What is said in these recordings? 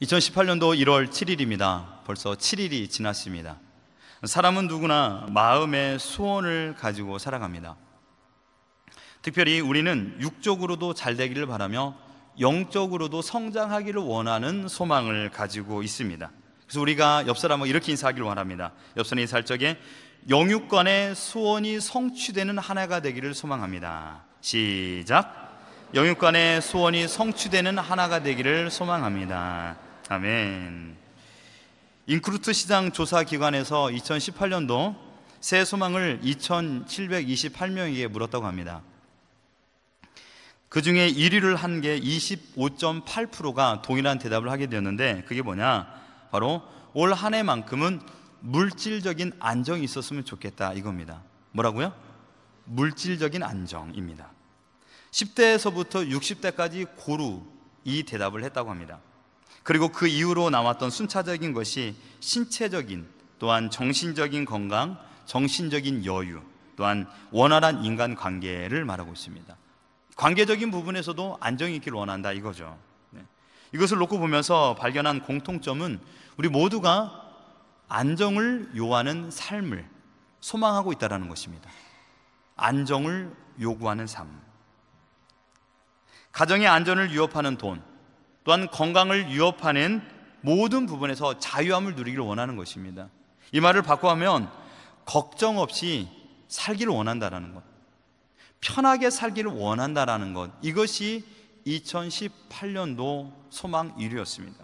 2018년도 1월 7일입니다. 벌써 7일이 지났습니다. 사람은 누구나 마음의 소원을 가지고 살아갑니다. 특별히 우리는 육적으로도 잘 되기를 바라며 영적으로도 성장하기를 원하는 소망을 가지고 있습니다. 그래서 우리가 옆 사람하고 이렇게 인사하기를 원합니다. 옆 사람 인사할 적에 영육간의 소원이 성취되는 한 해가 되기를 소망합니다. 시작! 영육간의 소원이 성취되는 하나가 되기를 소망합니다. 아멘. 인크루트 시장 조사기관에서 2018년도 새 소망을 2,728명에게 물었다고 합니다. 그 중에 1위를 한 게 25.8%가 동일한 대답을 하게 되었는데, 그게 뭐냐? 바로 올 한 해만큼은 물질적인 안정이 있었으면 좋겠다, 이겁니다. 뭐라고요? 물질적인 안정입니다. 10대에서부터 60대까지 고루 이 대답을 했다고 합니다. 그리고 그 이후로 나왔던 순차적인 것이 신체적인, 또한 정신적인 건강, 정신적인 여유, 또한 원활한 인간관계를 말하고 있습니다. 관계적인 부분에서도 안정이 있기를 원한다, 이거죠. 이것을 놓고 보면서 발견한 공통점은 우리 모두가 안정을 요하는 삶을 소망하고 있다는 것입니다. 안정을 요구하는 삶. 가정의 안전을 위협하는 돈, 또한 건강을 위협하는 모든 부분에서 자유함을 누리기를 원하는 것입니다. 이 말을 바꿔하면 걱정 없이 살기를 원한다는 것, 편하게 살기를 원한다는 것, 이것이 2018년도 소망 1위였습니다.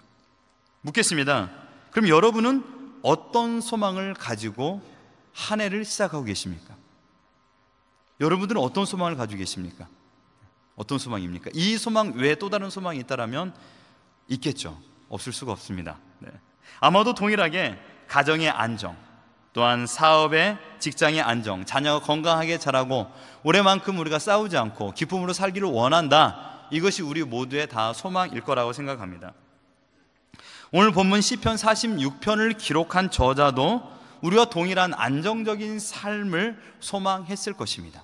묻겠습니다. 그럼 여러분은 어떤 소망을 가지고 한 해를 시작하고 계십니까? 여러분들은 어떤 소망을 가지고 계십니까? 어떤 소망입니까? 이 소망 외에 또 다른 소망이 있다면 있겠죠. 없을 수가 없습니다. 아마도 동일하게 가정의 안정, 또한 사업의, 직장의 안정, 자녀가 건강하게 자라고 올해만큼 우리가 싸우지 않고 기쁨으로 살기를 원한다, 이것이 우리 모두의 다 소망일 거라고 생각합니다. 오늘 본문 시편 46편을 기록한 저자도 우리와 동일한 안정적인 삶을 소망했을 것입니다.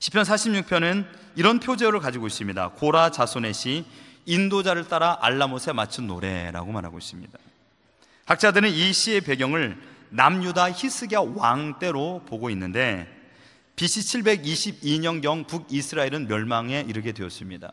시편 46편은 이런 표제어를 가지고 있습니다. 고라 자손의 시, 인도자를 따라 알라못에 맞춘 노래라고 말하고 있습니다. 학자들은 이 시의 배경을 남유다 히스기야 왕 때로 보고 있는데, BC 722년경 북이스라엘은 멸망에 이르게 되었습니다.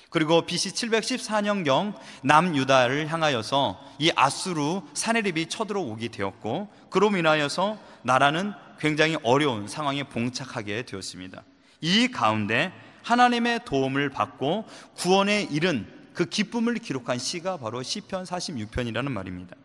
그리고 BC 714년경 남유다를 향하여서 이 아수르 사네립이 쳐들어오게 되었고, 그로 인하여서 나라는 굉장히 어려운 상황에 봉착하게 되었습니다. 이 가운데 하나님의 도움을 받고 구원에 이른 그 기쁨을 기록한 시가 바로 시편 46편이라는 말입니다.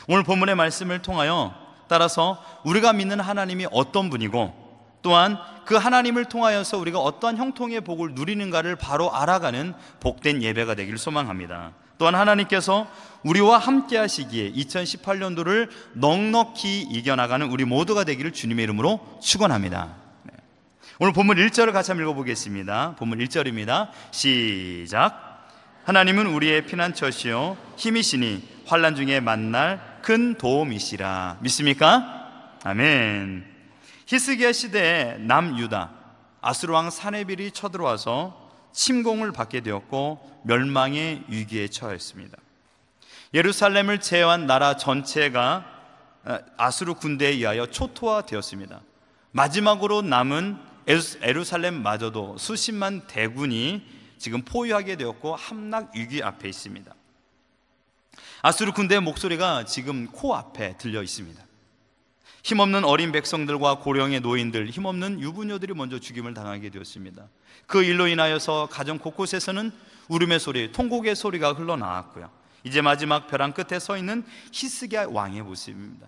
오늘 본문의 말씀을 통하여 따라서 우리가 믿는 하나님이 어떤 분이고, 또한 그 하나님을 통하여서 우리가 어떠한 형통의 복을 누리는가를 바로 알아가는 복된 예배가 되기를 소망합니다. 또한 하나님께서 우리와 함께 하시기에 2018년도를 넉넉히 이겨나가는 우리 모두가 되기를 주님의 이름으로 축원합니다. 오늘 본문 1절을 같이 한번 읽어보겠습니다. 본문 1절입니다. 시작! 하나님은 우리의 피난처시요 힘이시니 환난 중에 만날 큰 도움이시라. 믿습니까? 아멘. 히스기야 시대에 남유다 아수르 왕 사네빌이 쳐들어와서 침공을 받게 되었고 멸망의 위기에 처했습니다. 예루살렘을 제외한 나라 전체가 아수르 군대에 의하여 초토화되었습니다. 마지막으로 남은 예루살렘마저도 수십만 대군이 지금 포위하게 되었고 함락 위기 앞에 있습니다. 아수르 군대의 목소리가 지금 코앞에 들려 있습니다. 힘없는 어린 백성들과 고령의 노인들, 힘없는 유부녀들이 먼저 죽임을 당하게 되었습니다. 그 일로 인하여서 가정 곳곳에서는 울음의 소리, 통곡의 소리가 흘러나왔고요. 이제 마지막 벼랑 끝에 서 있는 히스기야 왕의 모습입니다.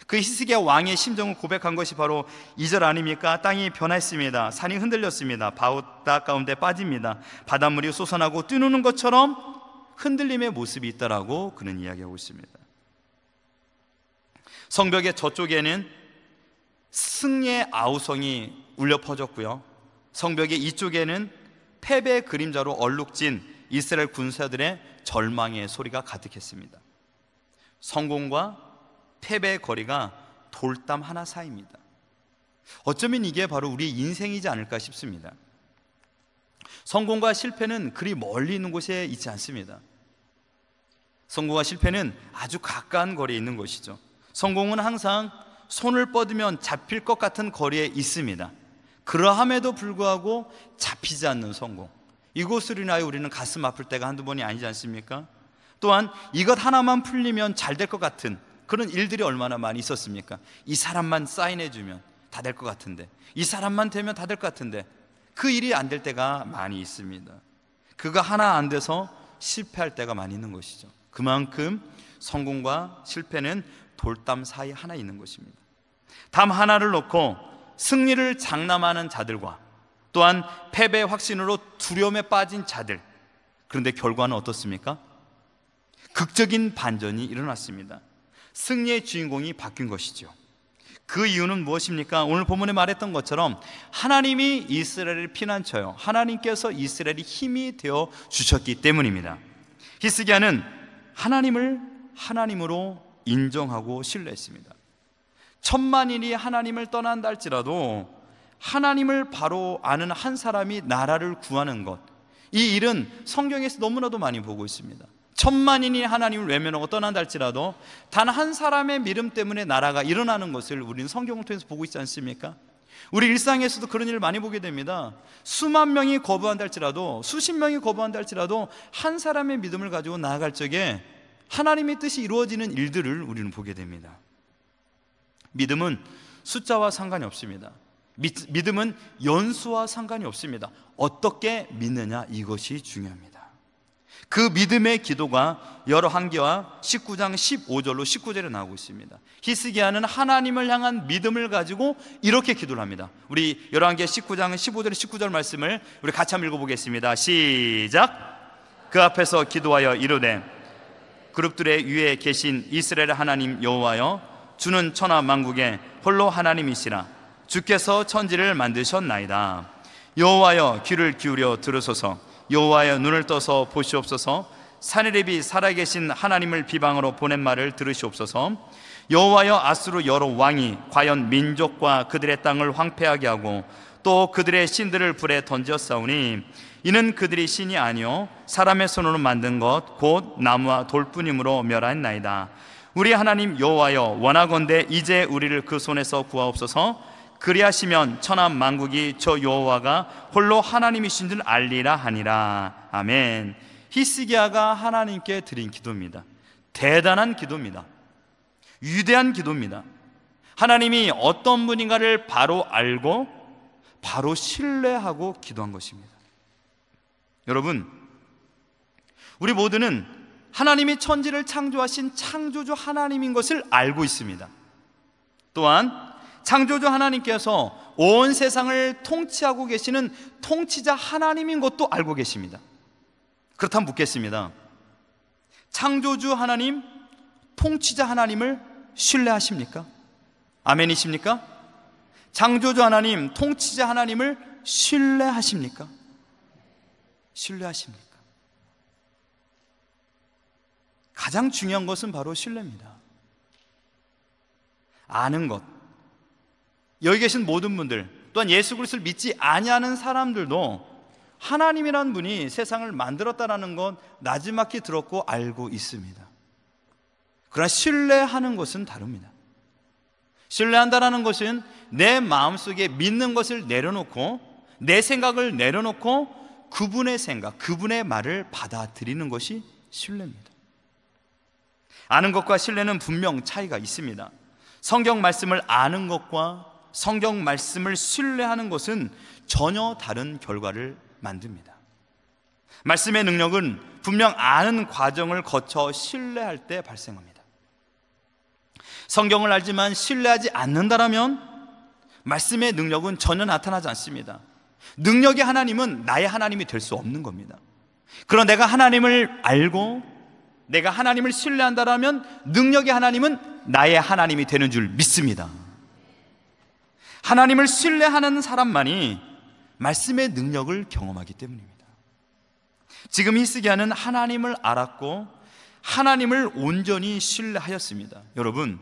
그 히스기야 왕의 심정을 고백한 것이 바로 2절 아닙니까? 땅이 변했습니다. 산이 흔들렸습니다. 바다 가운데 빠집니다. 바닷물이 솟아나고 뛰노는 것처럼 흔들림의 모습이 있다라고 그는 이야기하고 있습니다. 성벽의 저쪽에는 승리의 아우성이 울려 퍼졌고요, 성벽의 이쪽에는 패배의 그림자로 얼룩진 이스라엘 군사들의 절망의 소리가 가득했습니다. 성공과 패배의 거리가 돌담 하나 사이입니다. 어쩌면 이게 바로 우리의 인생이지 않을까 싶습니다. 성공과 실패는 그리 멀리 있는 곳에 있지 않습니다. 성공과 실패는 아주 가까운 거리에 있는 것이죠. 성공은 항상 손을 뻗으면 잡힐 것 같은 거리에 있습니다. 그러함에도 불구하고 잡히지 않는 성공, 이것으로 인하여 우리는 가슴 아플 때가 한두 번이 아니지 않습니까? 또한 이것 하나만 풀리면 잘 될 것 같은 그런 일들이 얼마나 많이 있었습니까? 이 사람만 사인해주면 다 될 것 같은데, 이 사람만 되면 다 될 것 같은데 그 일이 안 될 때가 많이 있습니다. 그거 하나 안 돼서 실패할 때가 많이 있는 것이죠. 그만큼 성공과 실패는 돌담 사이 하나 있는 것입니다. 담 하나를 놓고 승리를 장담하는 자들과 또한 패배 확신으로 두려움에 빠진 자들, 그런데 결과는 어떻습니까? 극적인 반전이 일어났습니다. 승리의 주인공이 바뀐 것이죠. 그 이유는 무엇입니까? 오늘 본문에 말했던 것처럼 하나님이 이스라엘을 피난처요, 하나님께서 이스라엘이 힘이 되어 주셨기 때문입니다. 히스기야는 하나님을 하나님으로 인정하고 신뢰했습니다. 천만인이 하나님을 떠난다 할지라도 하나님을 바로 아는 한 사람이 나라를 구하는 것, 이 일은 성경에서 너무나도 많이 보고 있습니다. 천만인이 하나님을 외면하고 떠난다 할지라도 단 한 사람의 믿음 때문에 나라가 일어나는 것을 우리는 성경을 통해서 보고 있지 않습니까? 우리 일상에서도 그런 일을 많이 보게 됩니다. 수만 명이 거부한다 할지라도, 수십 명이 거부한다 할지라도 한 사람의 믿음을 가지고 나아갈 적에 하나님의 뜻이 이루어지는 일들을 우리는 보게 됩니다. 믿음은 숫자와 상관이 없습니다. 믿음은 연수와 상관이 없습니다. 어떻게 믿느냐, 이것이 중요합니다. 그 믿음의 기도가 열왕기하 19장 15절로 19절에 나오고 있습니다. 히스기야는 하나님을 향한 믿음을 가지고 이렇게 기도를 합니다. 우리 열왕기하 19장 15절 19절 말씀을 우리 같이 한번 읽어보겠습니다. 시작. 그 앞에서 기도하여 이르되 그룹들의 위에 계신 이스라엘 하나님 여호와여, 주는 천하 만국의 홀로 하나님이시라. 주께서 천지를 만드셨나이다. 여호와여, 귀를 기울여 들으소서. 여호와여, 눈을 떠서 보시옵소서. 사내립이 살아계신 하나님을 비방으로 보낸 말을 들으시옵소서. 여호와여, 아수르 여러 왕이 과연 민족과 그들의 땅을 황폐하게 하고 또 그들의 신들을 불에 던졌사오니 이는 그들이 신이 아니요 사람의 손으로 만든 것 곧 나무와 돌뿐이므로 멸하였나이다. 우리 하나님 여호와여, 원하건대 이제 우리를 그 손에서 구하옵소서. 그리하시면 천하 만국이 저 여호와가 홀로 하나님이신 줄 알리라 하니라. 아멘. 히스기야가 하나님께 드린 기도입니다. 대단한 기도입니다. 위대한 기도입니다. 하나님이 어떤 분인가를 바로 알고 바로 신뢰하고 기도한 것입니다. 여러분, 우리 모두는 하나님이 천지를 창조하신 창조주 하나님인 것을 알고 있습니다. 또한 창조주 하나님께서 온 세상을 통치하고 계시는 통치자 하나님인 것도 알고 계십니다. 그렇다면 묻겠습니다. 창조주 하나님, 통치자 하나님을 신뢰하십니까? 아멘이십니까? 창조주 하나님, 통치자 하나님을 신뢰하십니까? 신뢰하십니까? 가장 중요한 것은 바로 신뢰입니다. 아는 것. 여기 계신 모든 분들, 또한 예수 그리스도를 믿지 아니하는 사람들도 하나님이라는 분이 세상을 만들었다는 건 나지막히 들었고 알고 있습니다. 그러나 신뢰하는 것은 다릅니다. 신뢰한다는 것은 내 마음속에 믿는 것을 내려놓고 내 생각을 내려놓고 그분의 생각, 그분의 말을 받아들이는 것이 신뢰입니다. 아는 것과 신뢰는 분명 차이가 있습니다. 성경 말씀을 아는 것과 성경 말씀을 신뢰하는 것은 전혀 다른 결과를 만듭니다. 말씀의 능력은 분명 아는 과정을 거쳐 신뢰할 때 발생합니다. 성경을 알지만 신뢰하지 않는다라면 말씀의 능력은 전혀 나타나지 않습니다. 능력의 하나님은 나의 하나님이 될 수 없는 겁니다. 그러나 내가 하나님을 알고 내가 하나님을 신뢰한다라면 능력의 하나님은 나의 하나님이 되는 줄 믿습니다. 하나님을 신뢰하는 사람만이 말씀의 능력을 경험하기 때문입니다. 지금 히스기야는 하나님을 알았고 하나님을 온전히 신뢰하였습니다. 여러분,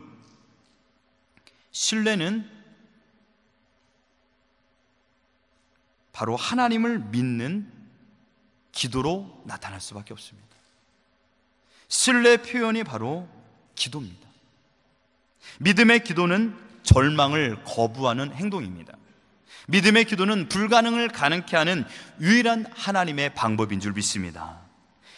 신뢰는 바로 하나님을 믿는 기도로 나타날 수밖에 없습니다. 신뢰 표현이 바로 기도입니다. 믿음의 기도는 절망을 거부하는 행동입니다. 믿음의 기도는 불가능을 가능케 하는 유일한 하나님의 방법인 줄 믿습니다.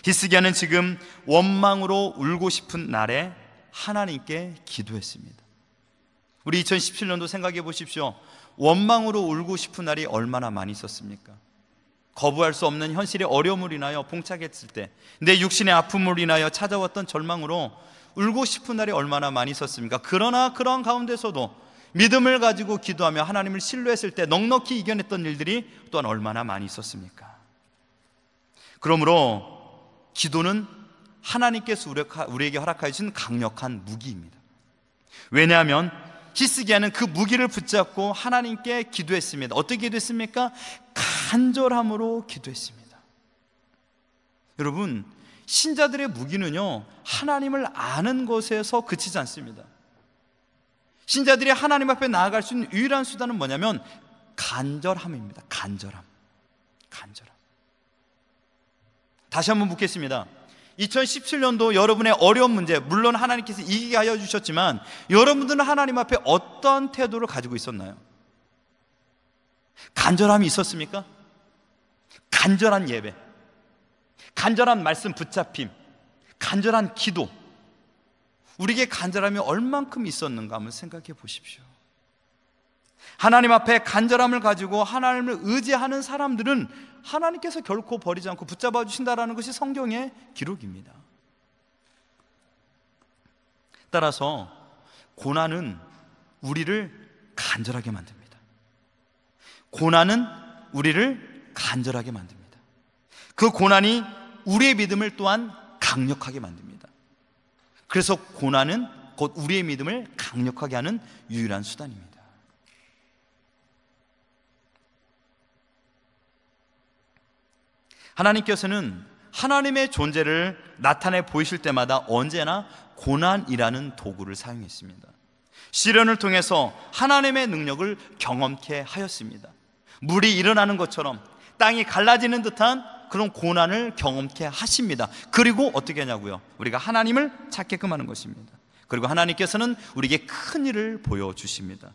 히스기야는 지금 원망으로 울고 싶은 날에 하나님께 기도했습니다. 우리 2017년도 생각해 보십시오. 원망으로 울고 싶은 날이 얼마나 많이 있었습니까? 거부할 수 없는 현실의 어려움을 인하여 봉착했을 때, 내 육신의 아픔을 인하여 찾아왔던 절망으로 울고 싶은 날이 얼마나 많이 있었습니까? 그러나 그런 가운데서도 믿음을 가지고 기도하며 하나님을 신뢰했을 때 넉넉히 이겨냈던 일들이 또한 얼마나 많이 있었습니까? 그러므로 기도는 하나님께서 우리에게 허락하여 주신 강력한 무기입니다. 왜냐하면 히스기야는 그 무기를 붙잡고 하나님께 기도했습니다. 어떻게 기도했습니까? 간절함으로 기도했습니다. 여러분, 신자들의 무기는요, 하나님을 아는 것에서 그치지 않습니다. 신자들이 하나님 앞에 나아갈 수 있는 유일한 수단은 뭐냐면 간절함입니다. 간절함. 다시 한번 묻겠습니다. 2017년도 여러분의 어려운 문제, 물론 하나님께서 이기게 하여 주셨지만 여러분들은 하나님 앞에 어떤 태도를 가지고 있었나요? 간절함이 있었습니까? 간절한 예배, 간절한 말씀 붙잡힘, 간절한 기도, 우리에게 간절함이 얼만큼 있었는가 한번 생각해 보십시오. 하나님 앞에 간절함을 가지고 하나님을 의지하는 사람들은 하나님께서 결코 버리지 않고 붙잡아 주신다라는 것이 성경의 기록입니다. 따라서 고난은 우리를 간절하게 만듭니다. 고난은 우리를 간절하게 만듭니다. 그 고난이 우리의 믿음을 또한 강력하게 만듭니다. 그래서 고난은 곧 우리의 믿음을 강력하게 하는 유일한 수단입니다. 하나님께서는 하나님의 존재를 나타내 보이실 때마다 언제나 고난이라는 도구를 사용했습니다. 시련을 통해서 하나님의 능력을 경험케 하였습니다. 물이 일어나는 것처럼 땅이 갈라지는 듯한 그런 고난을 경험케 하십니다. 그리고 어떻게 하냐고요? 우리가 하나님을 찾게끔 하는 것입니다. 그리고 하나님께서는 우리에게 큰 일을 보여주십니다.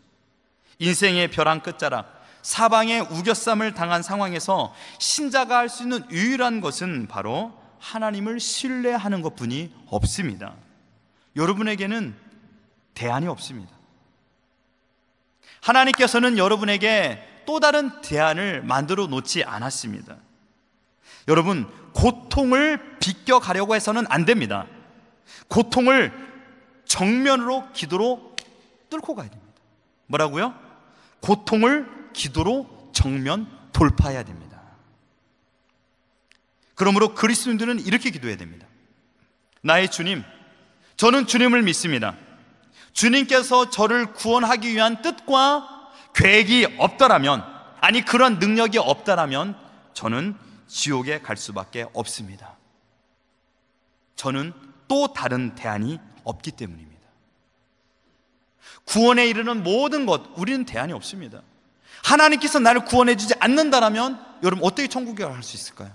인생의 벼랑 끝자락, 사방에 우겨쌈을 당한 상황에서 신자가 할 수 있는 유일한 것은 바로 하나님을 신뢰하는 것뿐이 없습니다. 여러분에게는 대안이 없습니다. 하나님께서는 여러분에게 또 다른 대안을 만들어 놓지 않았습니다. 여러분, 고통을 비껴가려고 해서는 안 됩니다. 고통을 정면으로 기도로 뚫고 가야 됩니다. 뭐라고요? 고통을 기도로 정면 돌파해야 됩니다. 그러므로 그리스도인들은 이렇게 기도해야 됩니다. 나의 주님, 저는 주님을 믿습니다. 주님께서 저를 구원하기 위한 뜻과 계획이 없다라면, 아니 그런 능력이 없다라면 저는 지옥에 갈 수밖에 없습니다. 저는 또 다른 대안이 없기 때문입니다. 구원에 이르는 모든 것, 우리는 대안이 없습니다. 하나님께서 나를 구원해 주지 않는다라면 여러분 어떻게 천국에 갈 수 있을까요?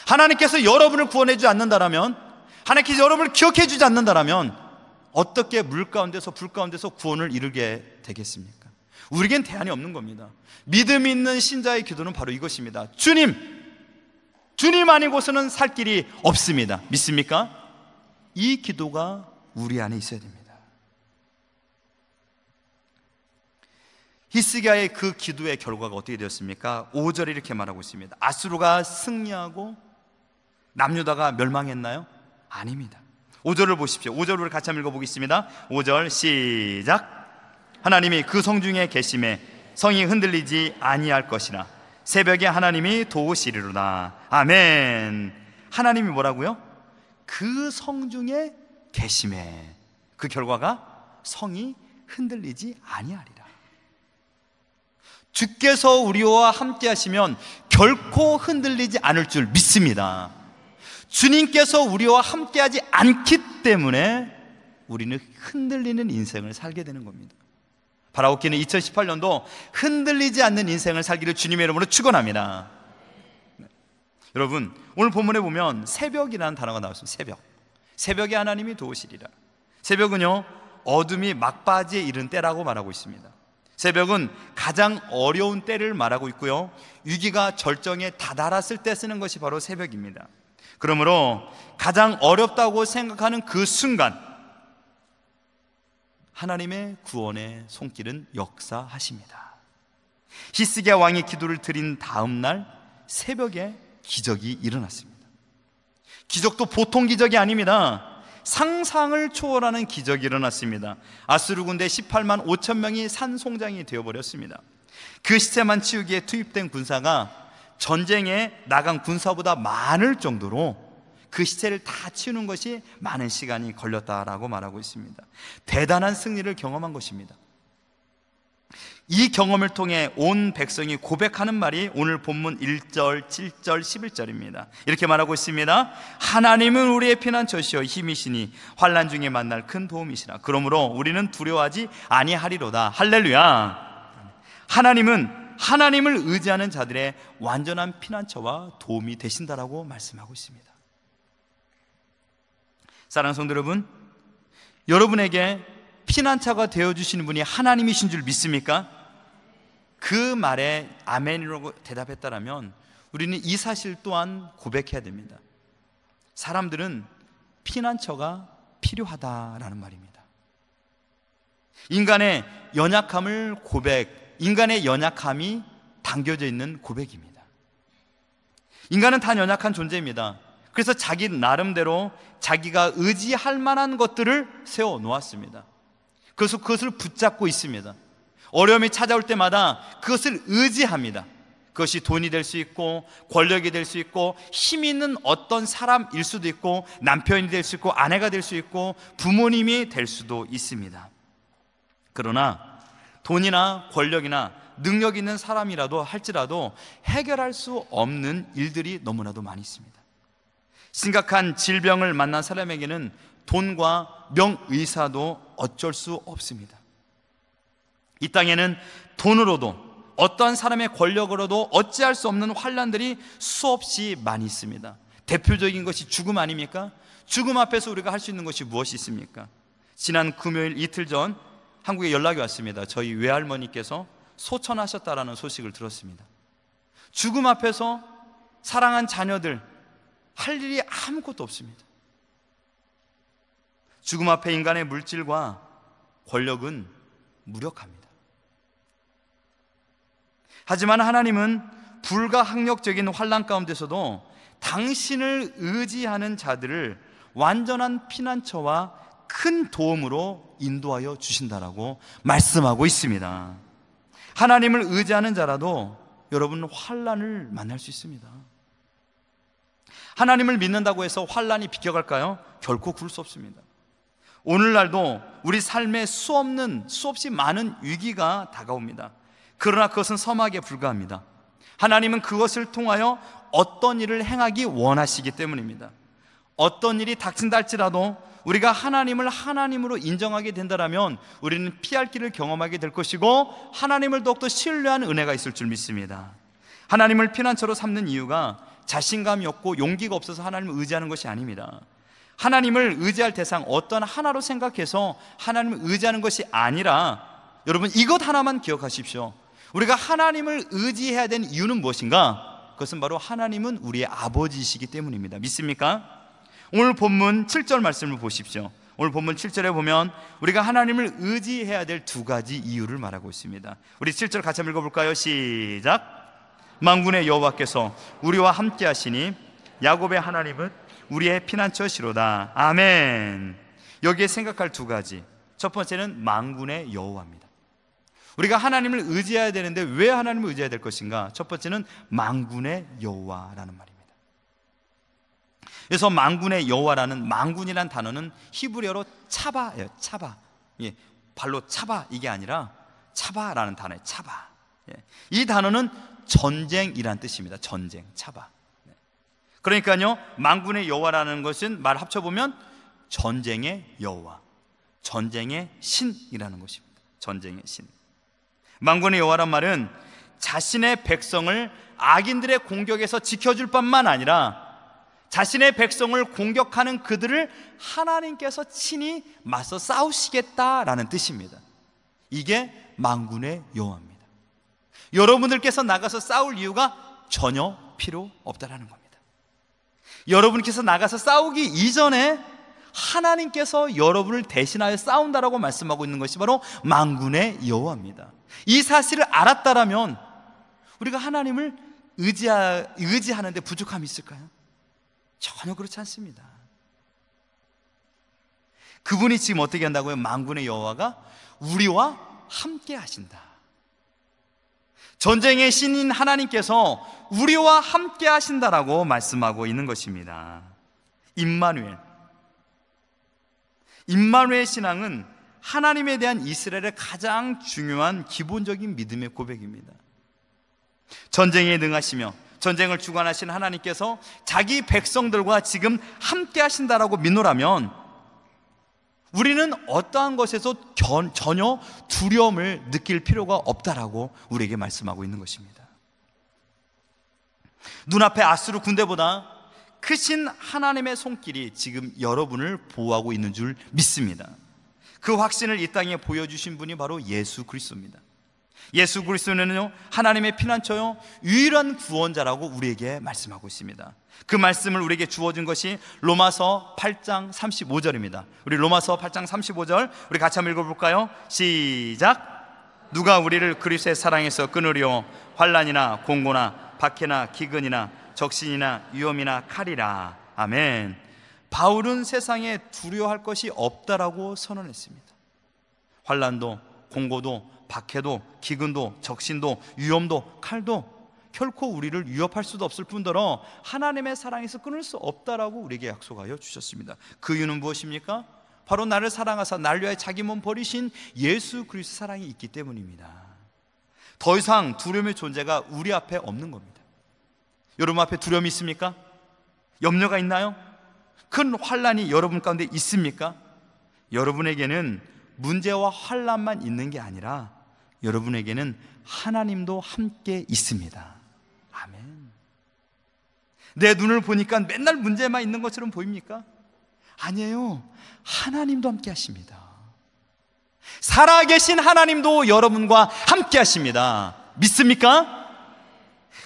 하나님께서 여러분을 구원해 주지 않는다라면, 하나님께서 여러분을 기억해 주지 않는다라면 어떻게 물 가운데서 불 가운데서 구원을 이루게 되겠습니까? 우리에겐 대안이 없는 겁니다. 믿음 있는 신자의 기도는 바로 이것입니다. 주님 아니고서는 살 길이 없습니다. 믿습니까? 이 기도가 우리 안에 있어야 됩니다. 히스기야의 그 기도의 결과가 어떻게 되었습니까? 5절에 이렇게 말하고 있습니다. 아수르가 승리하고 남유다가 멸망했나요? 아닙니다. 5절을 보십시오. 5절을 우리 같이 한번 읽어보겠습니다. 5절 시작. 하나님이 그 성 중에 계심에 성이 흔들리지 아니할 것이라. 새벽에 하나님이 도우시리로다. 아멘. 하나님이 뭐라고요? 그 성 중에 계심에, 그 결과가 성이 흔들리지 아니하리라. 주께서 우리와 함께 하시면 결코 흔들리지 않을 줄 믿습니다. 주님께서 우리와 함께 하지 않기 때문에 우리는 흔들리는 인생을 살게 되는 겁니다. 바라옵기는 2018년도 흔들리지 않는 인생을 살기를 주님의 이름으로 축원합니다. 여러분, 오늘 본문에 보면 새벽이라는 단어가 나왔습니다. 새벽. 새벽에 하나님이 도우시리라. 새벽은요, 어둠이 막바지에 이른 때라고 말하고 있습니다. 새벽은 가장 어려운 때를 말하고 있고요, 위기가 절정에 다다랐을 때 쓰는 것이 바로 새벽입니다. 그러므로 가장 어렵다고 생각하는 그 순간 하나님의 구원의 손길은 역사하십니다. 히스기야 왕이 기도를 드린 다음 날 새벽에 기적이 일어났습니다. 기적도 보통 기적이 아닙니다. 상상을 초월하는 기적이 일어났습니다. 아수르 군대 18만 5천 명이 산송장이 되어버렸습니다. 그 시체만 치우기에 투입된 군사가 전쟁에 나간 군사보다 많을 정도로 그 시체를 다 치우는 것이 많은 시간이 걸렸다라고 말하고 있습니다. 대단한 승리를 경험한 것입니다. 이 경험을 통해 온 백성이 고백하는 말이 오늘 본문 1절, 7절, 11절입니다. 이렇게 말하고 있습니다. 하나님은 우리의 피난처시여 힘이시니 환난 중에 만날 큰 도움이시라. 그러므로 우리는 두려워하지 아니하리로다. 할렐루야. 하나님은 하나님을 의지하는 자들의 완전한 피난처와 도움이 되신다라고 말씀하고 있습니다. 사랑하는 성도 여러분, 여러분에게 피난처가 되어주시는 분이 하나님이신 줄 믿습니까? 그 말에 아멘이라고 대답했다면 우리는 이 사실 또한 고백해야 됩니다. 사람들은 피난처가 필요하다라는 말입니다. 인간의 연약함을 인간의 연약함이 담겨져 있는 고백입니다. 인간은 다 연약한 존재입니다. 그래서 자기 나름대로 자기가 의지할 만한 것들을 세워 놓았습니다. 그래서 그것을 붙잡고 있습니다. 어려움이 찾아올 때마다 그것을 의지합니다. 그것이 돈이 될 수 있고 권력이 될 수 있고 힘 있는 어떤 사람일 수도 있고 남편이 될 수 있고 아내가 될 수 있고 부모님이 될 수도 있습니다. 그러나 돈이나 권력이나 능력 있는 사람이라도 할지라도 해결할 수 없는 일들이 너무나도 많이 있습니다. 심각한 질병을 만난 사람에게는 돈과 명의사도 어쩔 수 없습니다. 이 땅에는 돈으로도 어떠한 사람의 권력으로도 어찌할 수 없는 환난들이 수없이 많이 있습니다. 대표적인 것이 죽음 아닙니까? 죽음 앞에서 우리가 할 수 있는 것이 무엇이 있습니까? 지난 금요일 이틀 전 한국에 연락이 왔습니다. 저희 외할머니께서 소천하셨다라는 소식을 들었습니다. 죽음 앞에서 사랑한 자녀들 할 일이 아무것도 없습니다. 죽음 앞에 인간의 물질과 권력은 무력합니다. 하지만 하나님은 불가항력적인 환난 가운데서도 당신을 의지하는 자들을 완전한 피난처와 큰 도움으로 인도하여 주신다라고 말씀하고 있습니다. 하나님을 의지하는 자라도 여러분 환난을 만날 수 있습니다. 하나님을 믿는다고 해서 환난이 비켜갈까요? 결코 그럴 수 없습니다. 오늘날도 우리 삶에 수없이 많은 위기가 다가옵니다. 그러나 그것은 서막에 불과합니다. 하나님은 그것을 통하여 어떤 일을 행하기 원하시기 때문입니다. 어떤 일이 닥친다 할지라도 우리가 하나님을 하나님으로 인정하게 된다면 우리는 피할 길을 경험하게 될 것이고 하나님을 더욱더 신뢰하는 은혜가 있을 줄 믿습니다. 하나님을 피난처로 삼는 이유가 자신감이 없고 용기가 없어서 하나님을 의지하는 것이 아닙니다. 하나님을 의지할 대상 어떤 하나로 생각해서 하나님을 의지하는 것이 아니라 여러분 이것 하나만 기억하십시오. 우리가 하나님을 의지해야 되는 이유는 무엇인가? 그것은 바로 하나님은 우리의 아버지이시기 때문입니다. 믿습니까? 오늘 본문 7절 말씀을 보십시오. 오늘 본문 7절에 보면 우리가 하나님을 의지해야 될 두 가지 이유를 말하고 있습니다. 우리 7절 같이 한번 읽어볼까요? 시작. 만군의 여호와께서 우리와 함께 하시니 야곱의 하나님은 우리의 피난처시로다. 아멘. 여기에 생각할 두 가지. 첫 번째는 만군의 여호와입니다. 우리가 하나님을 의지해야 되는데 왜 하나님을 의지해야 될 것인가? 첫 번째는 만군의 여호와라는 말입니다. 그래서 만군의 여호와라는 만군이라는 단어는 히브리어로 차바예요. 차바. 예, 발로 차바 이게 아니라 차바라는 단어예요. 차바. 예, 이 단어는 전쟁이란 뜻입니다. 전쟁, 차바. 그러니까요, 만군의 여호와라는 것은 말 합쳐보면 전쟁의 여호와, 전쟁의 신이라는 것입니다. 전쟁의 신. 만군의 여호와란 말은 자신의 백성을 악인들의 공격에서 지켜줄 뿐만 아니라 자신의 백성을 공격하는 그들을 하나님께서 친히 맞서 싸우시겠다라는 뜻입니다. 이게 만군의 여호와입니다. 여러분들께서 나가서 싸울 이유가 전혀 필요 없다라는 겁니다. 여러분께서 나가서 싸우기 이전에 하나님께서 여러분을 대신하여 싸운다라고 말씀하고 있는 것이 바로 만군의 여호와입니다. 이 사실을 알았다라면 우리가 하나님을 의지하는데 부족함이 있을까요? 전혀 그렇지 않습니다. 그분이 지금 어떻게 한다고요? 만군의 여호와가 우리와 함께 하신다. 전쟁의 신인 하나님께서 우리와 함께 하신다라고 말씀하고 있는 것입니다. 임마누엘 신앙은 하나님에 대한 이스라엘의 가장 중요한 기본적인 믿음의 고백입니다. 전쟁에 능하시며 전쟁을 주관하신 하나님께서 자기 백성들과 지금 함께 하신다라고 믿노라면 우리는 어떠한 것에서 전혀 두려움을 느낄 필요가 없다라고 우리에게 말씀하고 있는 것입니다. 눈앞에 아수르 군대보다 크신 하나님의 손길이 지금 여러분을 보호하고 있는 줄 믿습니다. 그 확신을 이 땅에 보여주신 분이 바로 예수 그리스도입니다. 예수 그리스도는요, 하나님의 피난처요, 유일한 구원자라고 우리에게 말씀하고 있습니다. 그 말씀을 우리에게 주어준 것이 로마서 8장 35절입니다. 우리 로마서 8장 35절 우리 같이 한번 읽어볼까요? 시작! 누가 우리를 그리스도의 사랑에서 끊으려 환난이나 공고나 박해나 기근이나 적신이나 위험이나 칼이라. 아멘. 바울은 세상에 두려워할 것이 없다라고 선언했습니다. 환난도 공고도 박해도 기근도 적신도 위험도 칼도 결코 우리를 위협할 수도 없을 뿐더러 하나님의 사랑에서 끊을 수 없다라고 우리에게 약속하여 주셨습니다. 그 이유는 무엇입니까? 바로 나를 사랑하사 날 위하여 자기 몸 버리신 예수 그리스도 사랑이 있기 때문입니다. 더 이상 두려움의 존재가 우리 앞에 없는 겁니다. 여러분 앞에 두려움이 있습니까? 염려가 있나요? 큰 환난이 여러분 가운데 있습니까? 여러분에게는 문제와 환난만 있는 게 아니라 여러분에게는 하나님도 함께 있습니다. 아멘. 내 눈을 보니까 맨날 문제만 있는 것처럼 보입니까? 아니에요. 하나님도 함께 하십니다. 살아계신 하나님도 여러분과 함께 하십니다. 믿습니까?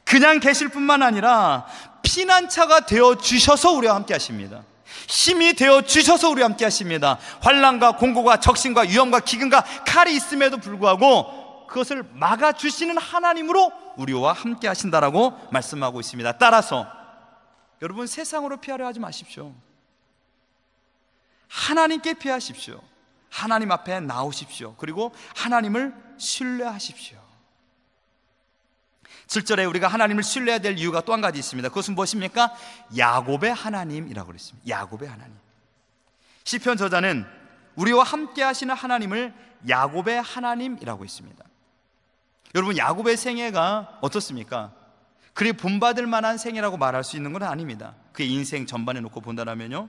그냥 계실 뿐만 아니라 피난처가 되어 주셔서 우리와 함께 하십니다. 힘이 되어 주셔서 우리와 함께 하십니다. 환난과 공고가 적신과 위험과 기근과 칼이 있음에도 불구하고 그것을 막아주시는 하나님으로 우리와 함께 하신다라고 말씀하고 있습니다. 따라서 여러분, 세상으로 피하려 하지 마십시오. 하나님께 피하십시오. 하나님 앞에 나오십시오. 그리고 하나님을 신뢰하십시오. 7절에 우리가 하나님을 신뢰해야 될 이유가 또 한 가지 있습니다. 그것은 무엇입니까? 야곱의 하나님이라고 그랬습니다. 야곱의 하나님. 시편 저자는 우리와 함께 하시는 하나님을 야곱의 하나님이라고 했습니다. 여러분, 야곱의 생애가 어떻습니까? 그리 본받을 만한 생애라고 말할 수 있는 건 아닙니다. 그의 인생 전반에 놓고 본다면요.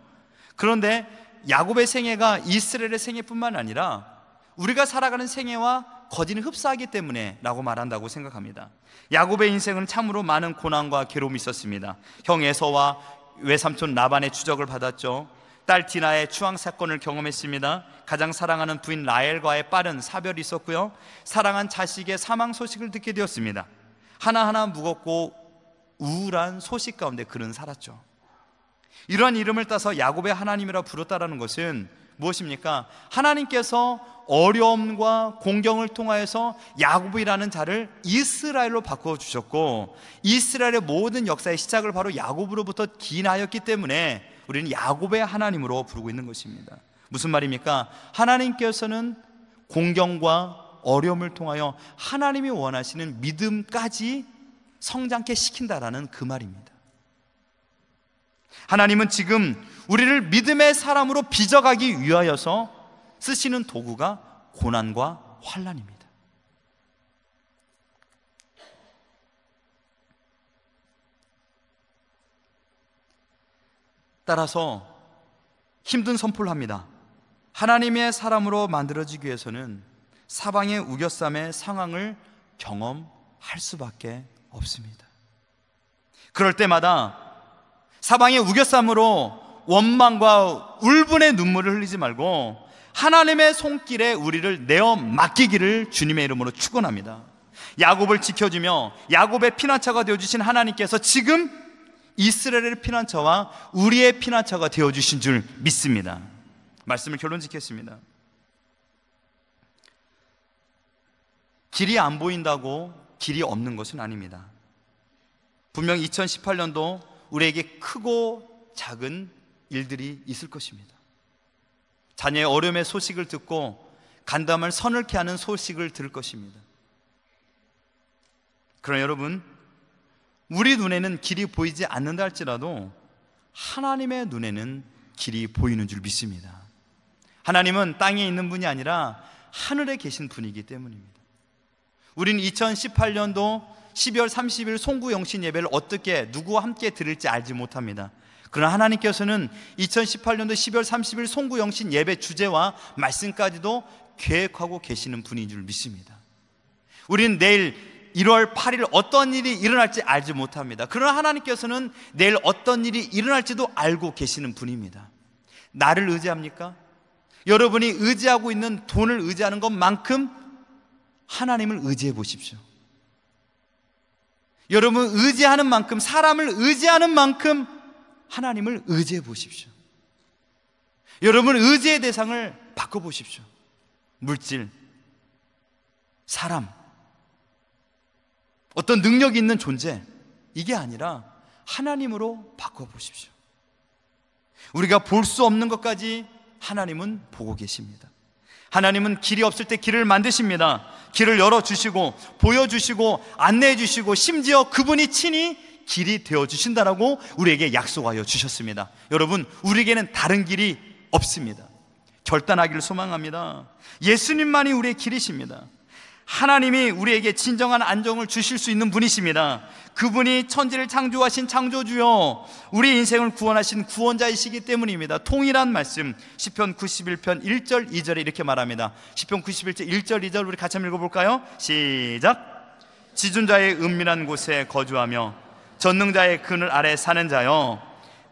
그런데 야곱의 생애가 이스라엘의 생애뿐만 아니라 우리가 살아가는 생애와 거진을 흡사하기 때문에 라고 말한다고 생각합니다. 야곱의 인생은 참으로 많은 고난과 괴로움이 있었습니다. 형 에서와 외삼촌 라반의 추적을 받았죠. 딸 디나의 추앙 사건을 경험했습니다. 가장 사랑하는 부인 라헬과의 빠른 사별이 있었고요. 사랑한 자식의 사망 소식을 듣게 되었습니다. 하나하나 무겁고 우울한 소식 가운데 그는 살았죠. 이러한 이름을 따서 야곱의 하나님이라 부르다라는 것은 무엇입니까? 하나님께서 어려움과 공경을 통하여서 야곱이라는 자를 이스라엘로 바꾸어 주셨고, 이스라엘의 모든 역사의 시작을 바로 야곱으로부터 기인하였기 때문에 우리는 야곱의 하나님으로 부르고 있는 것입니다. 무슨 말입니까? 하나님께서는 공경과 어려움을 통하여 하나님이 원하시는 믿음까지 성장케 시킨다라는 그 말입니다. 하나님은 지금 우리를 믿음의 사람으로 빚어가기 위하여서 쓰시는 도구가 고난과 환난입니다. 따라서 힘든 선포를 합니다. 하나님의 사람으로 만들어지기 위해서는 사방의 우겨쌈의 상황을 경험하셔야 할 수밖에 없습니다. 그럴 때마다 사방의 우겨쌈으로 원망과 울분의 눈물을 흘리지 말고 하나님의 손길에 우리를 내어 맡기기를 주님의 이름으로 축원합니다. 야곱을 지켜주며 야곱의 피난처가 되어주신 하나님께서 지금 이스라엘의 피난처와 우리의 피난처가 되어주신 줄 믿습니다. 말씀을 결론 짓겠습니다. 길이 안 보인다고 길이 없는 것은 아닙니다. 분명 2018년도 우리에게 크고 작은 일들이 있을 것입니다. 자녀의 어려움의 소식을 듣고 간담을 서늘케 하는 소식을 들을 것입니다. 그러나 여러분, 우리 눈에는 길이 보이지 않는다 할지라도 하나님의 눈에는 길이 보이는 줄 믿습니다. 하나님은 땅에 있는 분이 아니라 하늘에 계신 분이기 때문입니다. 우리는 2018년도 12월 30일 송구영신 예배를 어떻게 누구와 함께 드릴지 알지 못합니다. 그러나 하나님께서는 2018년도 12월 30일 송구영신 예배 주제와 말씀까지도 계획하고 계시는 분인 줄 믿습니다. 우리는 내일 1월 8일 어떤 일이 일어날지 알지 못합니다. 그러나 하나님께서는 내일 어떤 일이 일어날지도 알고 계시는 분입니다. 나를 의지합니까? 여러분이 의지하고 있는 돈을 의지하는 것만큼 하나님을 의지해 보십시오. 여러분 의지하는 만큼, 사람을 의지하는 만큼 하나님을 의지해 보십시오. 여러분 의지의 대상을 바꿔보십시오. 물질, 사람, 어떤 능력이 있는 존재, 이게 아니라 하나님으로 바꿔보십시오. 우리가 볼 수 없는 것까지 하나님은 보고 계십니다. 하나님은 길이 없을 때 길을 만드십니다. 길을 열어주시고 보여주시고 안내해주시고 심지어 그분이 친히 길이 되어주신다라고 우리에게 약속하여 주셨습니다. 여러분, 우리에게는 다른 길이 없습니다. 결단하기를 소망합니다. 예수님만이 우리의 길이십니다. 하나님이 우리에게 진정한 안정을 주실 수 있는 분이십니다. 그분이 천지를 창조하신 창조주요, 우리 인생을 구원하신 구원자이시기 때문입니다. 통일한 말씀, 시편 91편 1절 2절에 이렇게 말합니다. 시편 91편 1절 2절 우리 같이 한번 읽어볼까요? 시작. 지존자의 은밀한 곳에 거주하며 전능자의 그늘 아래 사는 자여,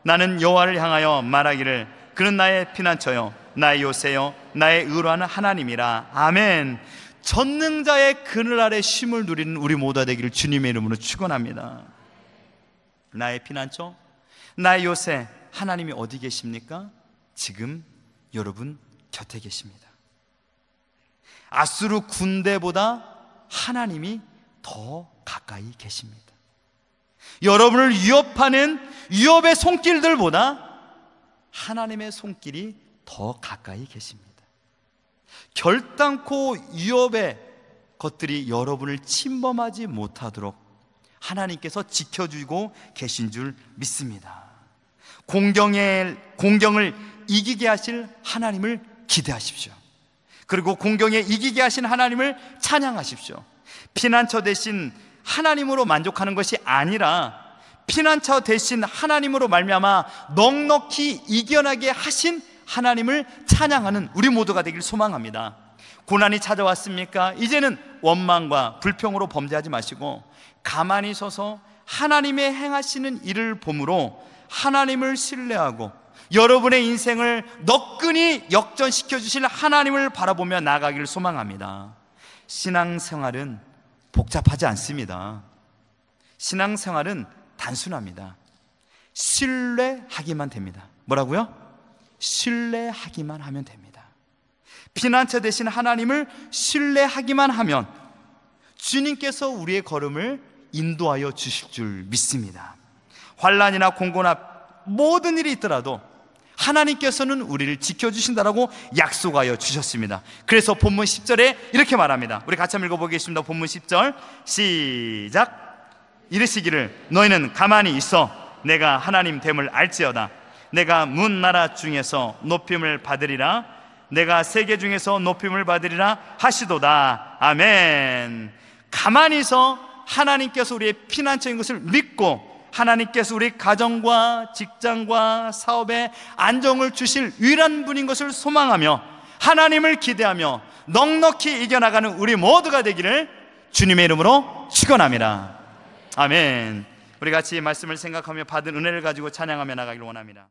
나는 여호와를 향하여 말하기를 그는 나의 피난처요 나의 요새요 나의 의로하는 하나님이라. 아멘. 전능자의 그늘 아래 쉼을 누리는 우리 모두가 되기를 주님의 이름으로 축원합니다. 나의 피난처, 나의 요새, 하나님이 어디 계십니까? 지금 여러분 곁에 계십니다. 아수르 군대보다 하나님이 더 가까이 계십니다. 여러분을 위협하는 위협의 손길들보다 하나님의 손길이 더 가까이 계십니다. 결단코 위협의 것들이 여러분을 침범하지 못하도록 하나님께서 지켜주고 계신 줄 믿습니다. 공경을 이기게 하실 하나님을 기대하십시오. 그리고 공경에 이기게 하신 하나님을 찬양하십시오. 피난처 대신 하나님으로 만족하는 것이 아니라 피난처 대신 하나님으로 말미암아 넉넉히 이겨나게 하신 하나님을 찬양하는 우리 모두가 되길 소망합니다. 고난이 찾아왔습니까? 이제는 원망과 불평으로 범죄하지 마시고 가만히 서서 하나님의 행하시는 일을 보므로 하나님을 신뢰하고 여러분의 인생을 너끈히 역전시켜 주실 하나님을 바라보며 나아가기를 소망합니다. 신앙생활은 복잡하지 않습니다. 신앙생활은 단순합니다. 신뢰하기만 됩니다. 뭐라고요? 신뢰하기만 하면 됩니다. 피난처 되신 하나님을 신뢰하기만 하면 주님께서 우리의 걸음을 인도하여 주실 줄 믿습니다. 환난이나 공고나 모든 일이 있더라도 하나님께서는 우리를 지켜주신다라고 약속하여 주셨습니다. 그래서 본문 10절에 이렇게 말합니다. 우리 같이 한번 읽어보겠습니다. 본문 10절 시작. 이르시기를 너희는 가만히 있어 내가 하나님 됨을 알지어다. 내가 문 나라 중에서 높임을 받으리라. 내가 세계 중에서 높임을 받으리라 하시도다. 아멘. 가만히 있어 하나님께서 우리의 피난처인 것을 믿고 하나님께서 우리 가정과 직장과 사업에 안정을 주실 유일한 분인 것을 소망하며 하나님을 기대하며 넉넉히 이겨나가는 우리 모두가 되기를 주님의 이름으로 축원합니다. 아멘. 우리 같이 말씀을 생각하며 받은 은혜를 가지고 찬양하며 나가길 원합니다.